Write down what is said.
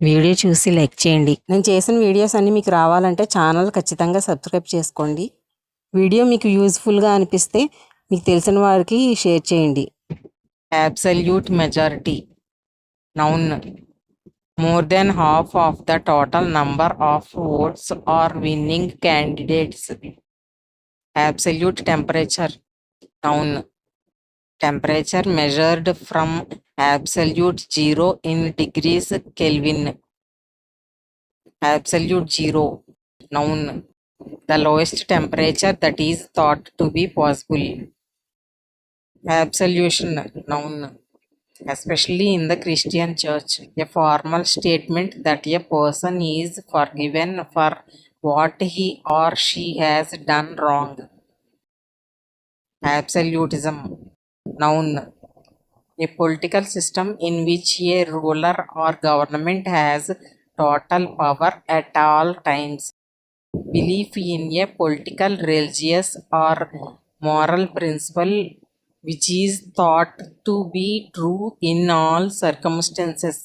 Video చూసి like చేయండి. నేను చేసిన వీడియోస్ అన్నీ మీకు రావాలంటే ఛానల్ ఖచ్చితంగా సబ్స్క్రైబ్ చేసుకోండి. వీడియో మీకు యూజ్ఫుల్గా అనిపిస్తే మీకు తెలిసిన వారికి షేర్ చేయండి. Absolute majority noun. More than half of the total number of votes are winning candidates. Absolute temperature noun. Temperature measured from absolute zero in degrees Kelvin. Absolute zero noun. The lowest temperature that is thought to be possible. Absolution noun. Especially in the Christian church, a formal statement that a person is forgiven for what he or she has done wrong. Absolutism noun. A political system in which a ruler or government has total power at all times. Belief in a political, religious, or moral principle which is thought to be true in all circumstances.